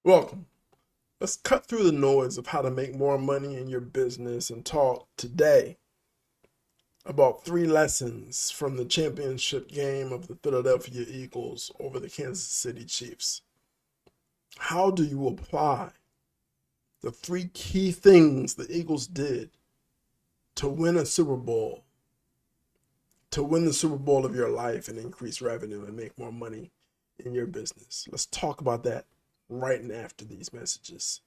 Welcome. Let's cut through the noise of how to make more money in your business and talk today about 3 lessons from the championship game of the Philadelphia Eagles over the Kansas City Chiefs. How do you apply the 3 key things the Eagles did to win a Super Bowl, to win the Super Bowl of your life and increase revenue and make more money in your business? Let's talk about that right after these messages.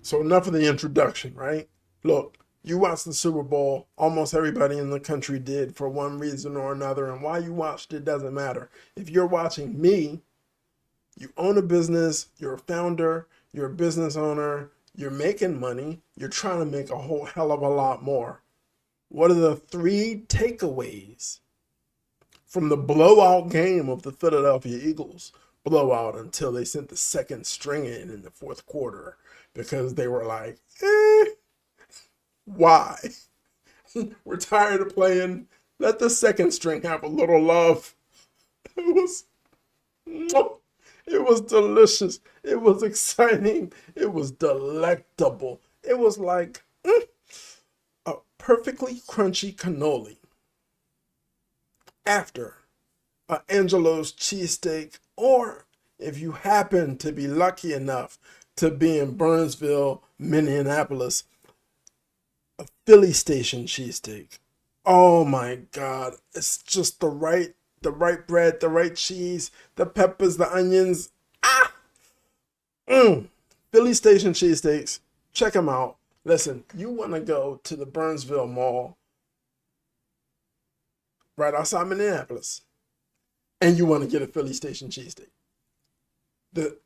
So enough of the introduction, right? Look, you watched the Super Bowl. Almost everybody in the country did for one reason or another. And why you watched it doesn't matter. If you're watching me, you own a business, you're a founder, you're a business owner, you're making money, you're trying to make a whole hell of a lot more. What are the 3 takeaways from the blowout game of the Philadelphia Eagles? Blowout until they sent the second string in the fourth quarter because they were like, why? We're tired of playing. Let the second string have a little love. It was It was delicious. It was exciting. It was delectable. It was like a perfectly crunchy cannoli after Angelo's cheesesteak, or if you happen to be lucky enough to be in Burnsville, Minneapolis, a Philly station cheesesteak. Oh my God. It's just the right bread, the right cheese, the peppers, the onions. Ah! Philly Station cheesesteaks. Check them out. Listen, you want to go to the Burnsville Mall right outside Minneapolis, and you want to get a Philly Station cheesesteak.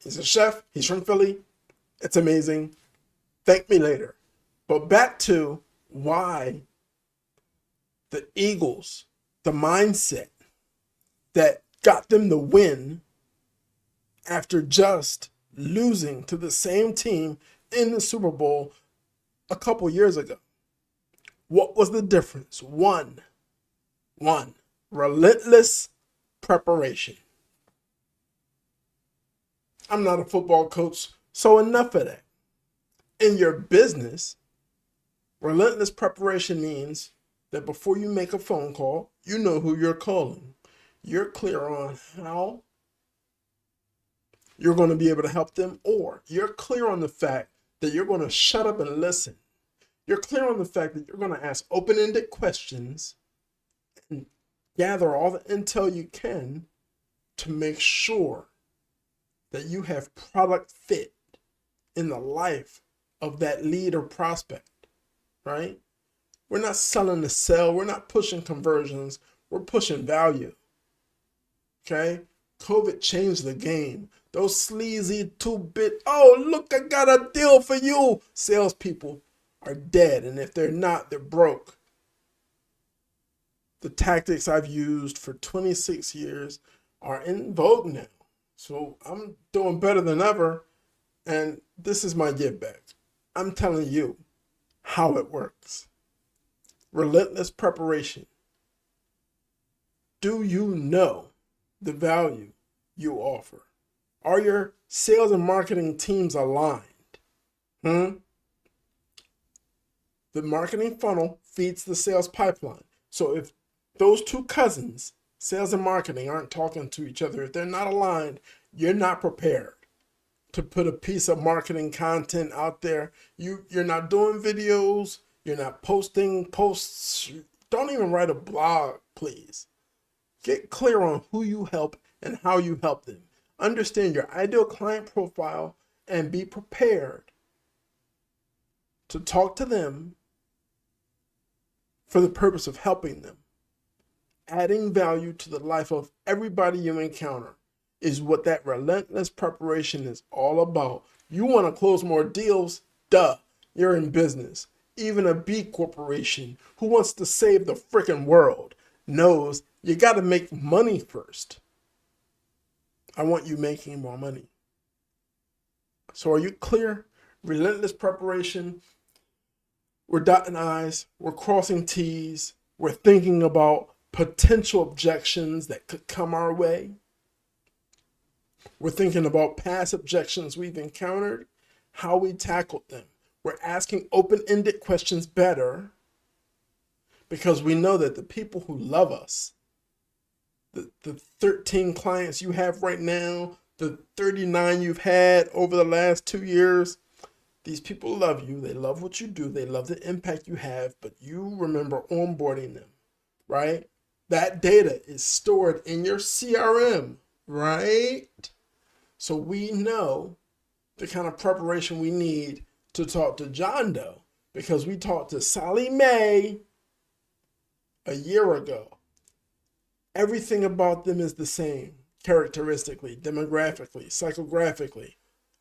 He's a chef. He's from Philly. It's amazing. Thank me later. But back to why the Eagles, the mindset that got them the win after just losing to the same team in the Super Bowl a couple years ago. What was the difference? One, relentless preparation. I'm not a football coach, so enough of that. In your business, relentless preparation means that before you make a phone call, you know who you're calling. You're clear on how you're going to be able to help them, or you're clear on the fact that you're going to shut up and listen. You're clear on the fact that you're going to ask open-ended questions and gather all the intel you can to make sure that you have product fit in the life of that lead or prospect, right? We're not selling to sell. We're not pushing conversions. We're pushing value, okay? COVID changed the game. Those sleazy 2-bit, oh, look, I got a deal for you, salespeople are dead. And if they're not, they're broke. The tactics I've used for 26 years are in vogue now. So I'm doing better than ever. And this is my give back. I'm telling you how it works. Relentless preparation. Do you know the value you offer? Are your sales and marketing teams aligned? The marketing funnel feeds the sales pipeline. So if those 2 cousins, sales and marketing, aren't talking to each other, if they're not aligned, you're not prepared to put a piece of marketing content out there. You're not doing videos. You're not posting posts. Don't even write a blog, please. Get clear on who you help and how you help them. Understand your ideal client profile and be prepared to talk to them for the purpose of helping them. Adding value to the life of everybody you encounter is what that relentless preparation is all about. You want to close more deals? Duh, you're in business. Even a B corporation who wants to save the freaking world knows you got to make money first. I want you making more money. So are you clear? Relentless preparation. We're dotting I's. We're crossing T's. We're thinking about potential objections that could come our way. We're thinking about past objections we've encountered, how we tackled them. We're asking open-ended questions better because we know that the people who love us, the 13 clients you have right now, the 39 you've had over the last 2 years, these people love you. They love what you do. They love the impact you have, but you remember onboarding them, right? That data is stored in your CRM, right? So we know the kind of preparation we need to talk to John Doe because we talked to Sally Mae a year ago. Everything about them is the same, characteristically, demographically, psychographically.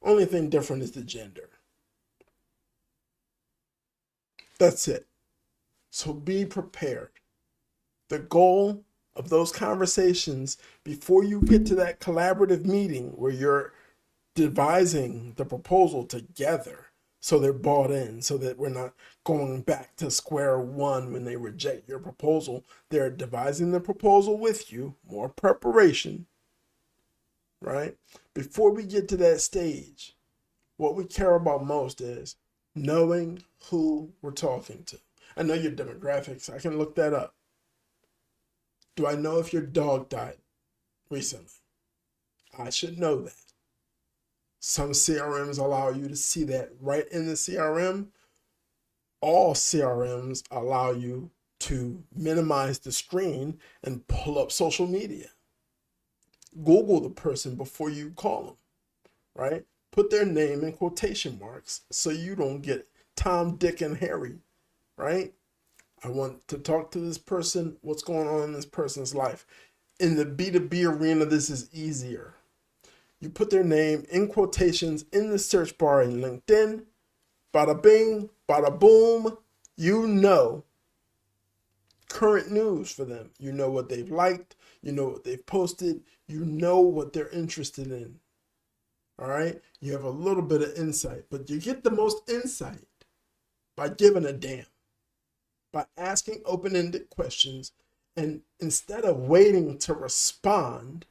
Only thing different is the gender. That's it. So be prepared. The goal of those conversations before you get to that collaborative meeting where you're devising the proposal together so they're bought in, so that we're not going back to square one when they reject your proposal. They're devising the proposal with you, more preparation, right? Before we get to that stage, what we care about most is knowing who we're talking to. I know your demographics. I can look that up. Do I know if your dog died recently? I should know that. Some CRMs allow you to see that right in the CRM. All CRMs allow you to minimize the screen and pull up social media. Google the person before you call them, right? Put their name in quotation marks so you don't get Tom, Dick, and Harry, right? I want to talk to this person. What's going on in this person's life? In the B2B arena, this is easier. You put their name in quotations in the search bar in LinkedIn. Bada bing, bada boom. You know current news for them. You know what they've liked. You know what they've posted. You know what they're interested in. All right? You have a little bit of insight, but you get the most insight by giving a damn, by asking open-ended questions. And instead of waiting to respond,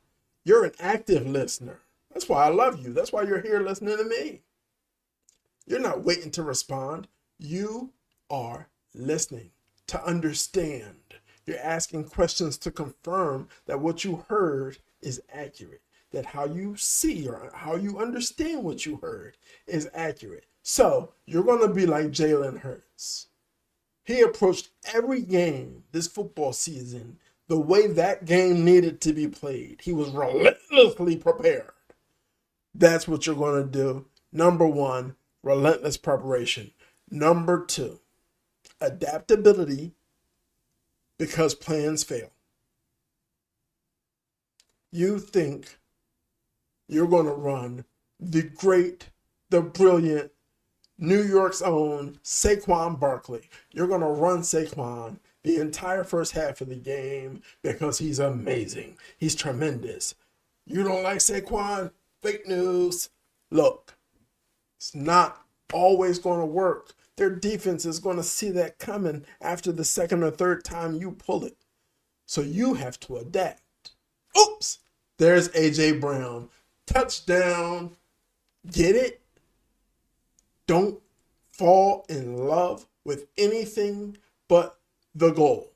you're an active listener. That's why I love you. That's why you're here listening to me. You're not waiting to respond. You are listening to understand. You're asking questions to confirm that what you heard is accurate, that how you see or how you understand what you heard is accurate. So you're going to be like Jalen Hurts. He approached every game this football season the way that game needed to be played. He was relentlessly prepared. That's what you're going to do. Number one, relentless preparation. Number two, adaptability because plans fail. You think you're going to run the great, the brilliant, New York's own Saquon Barkley. You're going to run Saquon the entire first half of the game because he's amazing. He's tremendous. You don't like Saquon? Fake news. Look, it's not always going to work. Their defense is going to see that coming after the second or third time you pull it. So you have to adapt. Oops, there's A.J. Brown. Touchdown. Get it? Don't fall in love with anything but the goal.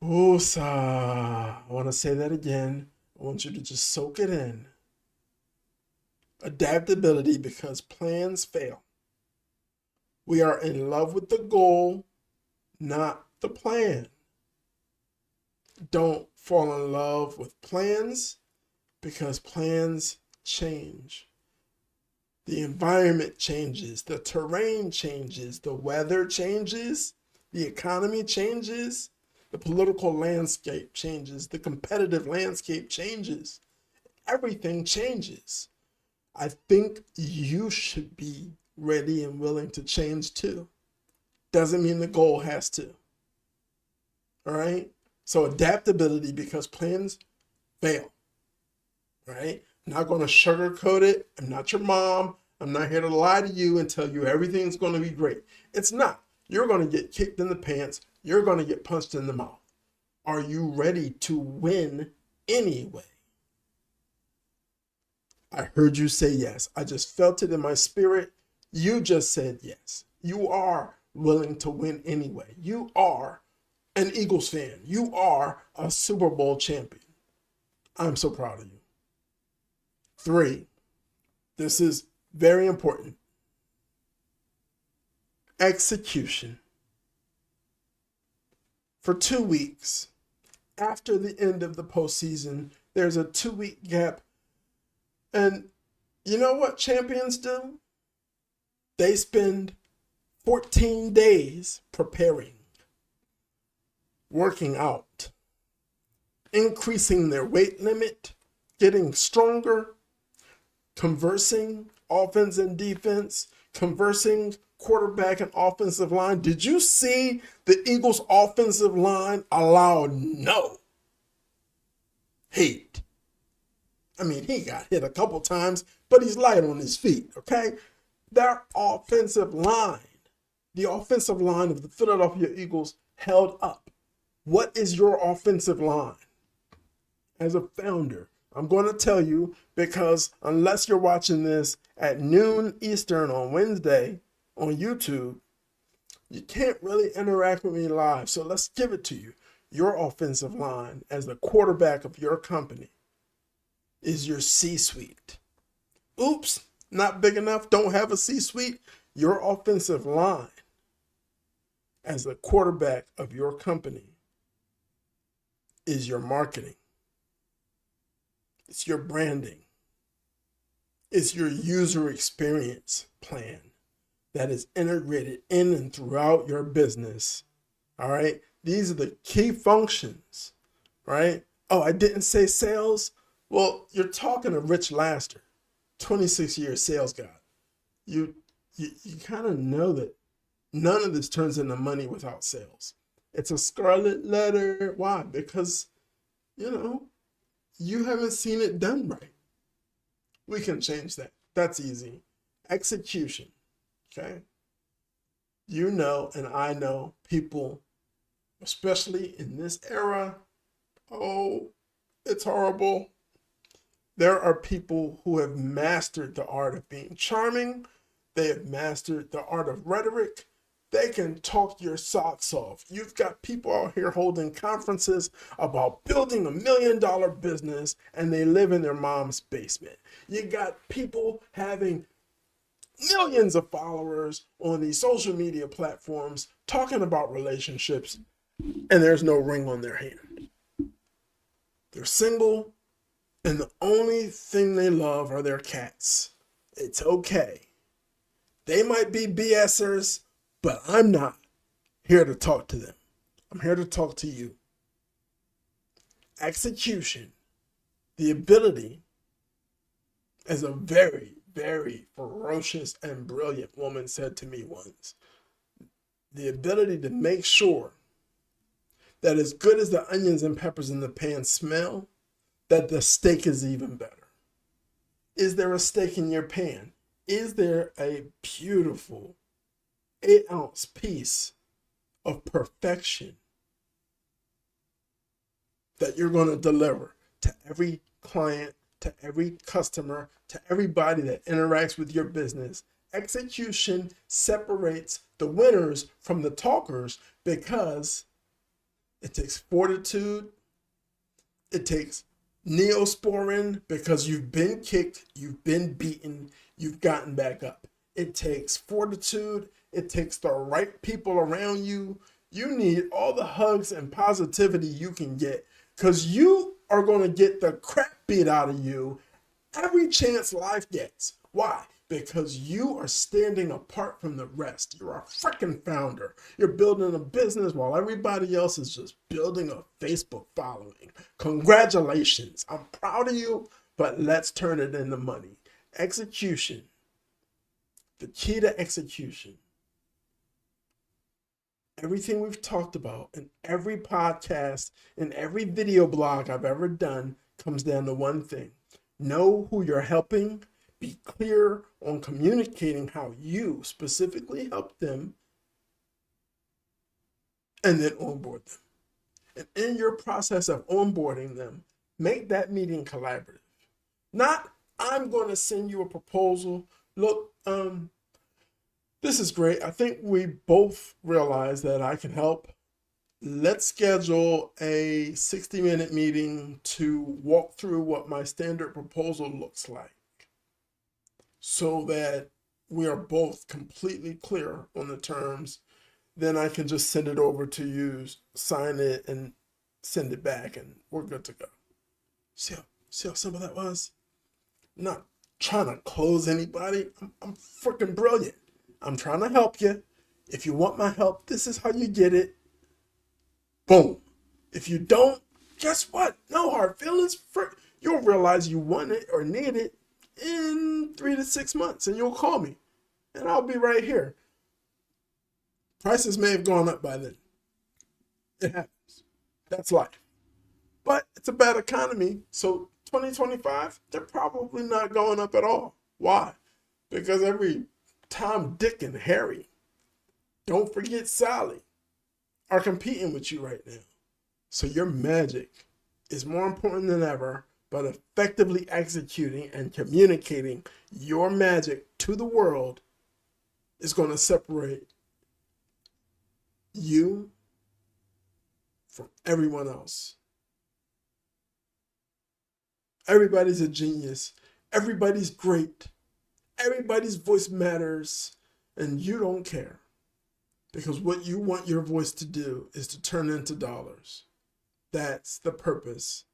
Oosa. I want to say that again. I want you to just soak it in. Adaptability because plans fail. We are in love with the goal, not the plan. Don't fall in love with plans because plans change. The environment changes, the terrain changes, the weather changes, the economy changes, the political landscape changes, the competitive landscape changes. Everything changes. I think you should be ready and willing to change too. Doesn't mean the goal has to. All right? So adaptability because plans fail. right? I'm not going to sugarcoat it. I'm not your mom. I'm not here to lie to you and tell you everything's going to be great. It's not. You're going to get kicked in the pants. You're going to get punched in the mouth. Are you ready to win anyway? I heard you say yes. I just felt it in my spirit. You just said yes. You are willing to win anyway. You are an Eagles fan. You are a Super Bowl champion. I'm so proud of you. 3, this is very important. Execution. For 2 weeks, after the end of the postseason, there's a 2-week gap. And you know what champions do? They spend 14 days preparing, working out, increasing their weight limit, getting stronger, conversing offense and defense, conversing quarterback and offensive line. Did you see the Eagles offensive line allowed no hate? I mean, he got hit a couple times, but he's light on his feet, okay? Their offensive line, the offensive line of the Philadelphia Eagles held up. What is your offensive line? As a founder, I'm going to tell you, because unless you're watching this at noon Eastern on Wednesday on YouTube, you can't really interact with me live. So let's give it to you. Your offensive line as the quarterback of your company is your C-suite. Oops, not big enough, don't have a C-suite. Your offensive line as the quarterback of your company is your marketing. It's your branding. It's your user experience plan that is integrated in and throughout your business. All right. These are the key functions, right? Oh, I didn't say sales. Well, you're talking to Rich Laster, 26-year sales guy. You kind of know that none of this turns into money without sales. It's a scarlet letter. Why? Because, you haven't seen it done right. We can change that. That's easy. Execution. Okay. You know, and I know people, especially in this era, oh, it's horrible. There are people who have mastered the art of being charming. They have mastered the art of rhetoric. They can talk your socks off. You've got people out here holding conferences about building $1 million business, and they live in their mom's basement. You got people having millions of followers on these social media platforms talking about relationships, and there's no ring on their hand. They're single, and the only thing they love are their cats. It's okay. They might be BSers, but I'm not here to talk to them. I'm here to talk to you. Execution, the ability, as a very, very ferocious and brilliant woman said to me once, the ability to make sure that as good as the onions and peppers in the pan smell, that the steak is even better. Is there a steak in your pan? Is there a beautiful 8-ounce piece of perfection that you're going to deliver to every client, to every customer, to everybody that interacts with your business? Execution separates the winners from the talkers because it takes fortitude, it takes neosporin because you've been kicked, you've been beaten, you've gotten back up. It takes fortitude. It takes the right people around you. You need all the hugs and positivity you can get because you are going to get the crap beat out of you every chance life gets. Why? Because you are standing apart from the rest. You're a freaking founder. You're building a business while everybody else is just building a Facebook following. Congratulations. I'm proud of you, but let's turn it into money. Execution. The key to execution. Everything we've talked about in every podcast, in every video blog I've ever done comes down to one thing. Know who you're helping. Be clear on communicating how you specifically help them, and then onboard them. And in your process of onboarding them, make that meeting collaborative. Not, I'm going to send you a proposal. Look, this is great. I think we both realize that I can help. Let's schedule a 60-minute meeting to walk through what my standard proposal looks like so that we are both completely clear on the terms. Then I can just send it over to you, sign it, and send it back, and we're good to go. See how simple that was? I'm not trying to close anybody. I'm freaking brilliant. I'm trying to help you. If you want my help, this is how you get it. Boom. If you don't, guess what? No hard feelings. You'll realize you want it or need it in 3 to 6 months, and you'll call me, and I'll be right here. Prices may have gone up by then. It happens. That's life. But it's a bad economy, so 2025, they're probably not going up at all. Why? Because every Tom, Dick, and Harry, don't forget Sally, are competing with you right now. So your magic is more important than ever, but effectively executing and communicating your magic to the world is going to separate you from everyone else. Everybody's a genius. Everybody's great. Everybody's voice matters, and you don't care. Because what you want your voice to do is to turn into dollars. That's the purpose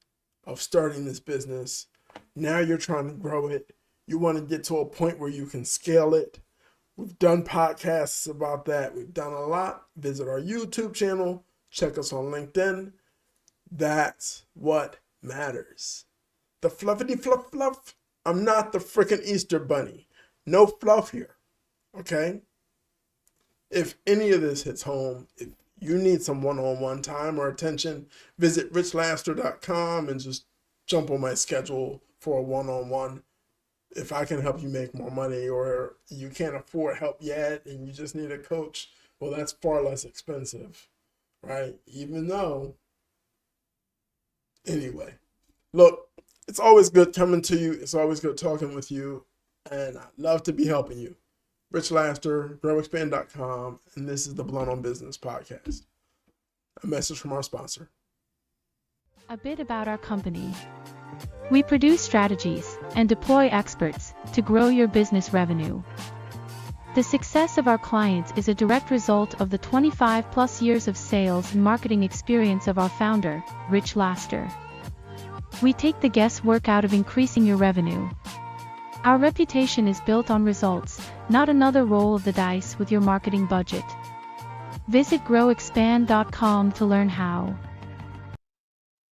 of starting this business. Now you're trying to grow it. You want to get to a point where you can scale it. We've done podcasts about that. We've done a lot. Visit our YouTube channel. Check us on LinkedIn. That's what matters. The fluffity fluff. I'm not the freaking Easter bunny. No fluff here. Okay? If any of this hits home, if you need some one-on-one time or attention, visit richlaster.com and just jump on my schedule for a one-on-one. If I can help you make more money, or you can't afford help yet and you just need a coach, well, that's far less expensive, right? Even though, anyway, look, it's always good coming to you. It's always good talking with you, and I'd love to be helping you. Rich Laster, growexpand.com, and this is the Blunt on Business podcast. A message from our sponsor. A bit about our company. We produce strategies and deploy experts to grow your business revenue. The success of our clients is a direct result of the 25+ years of sales and marketing experience of our founder, Rich Laster. We take the guesswork out of increasing your revenue. Our reputation is built on results, not another roll of the dice with your marketing budget. Visit growexpand.com to learn how.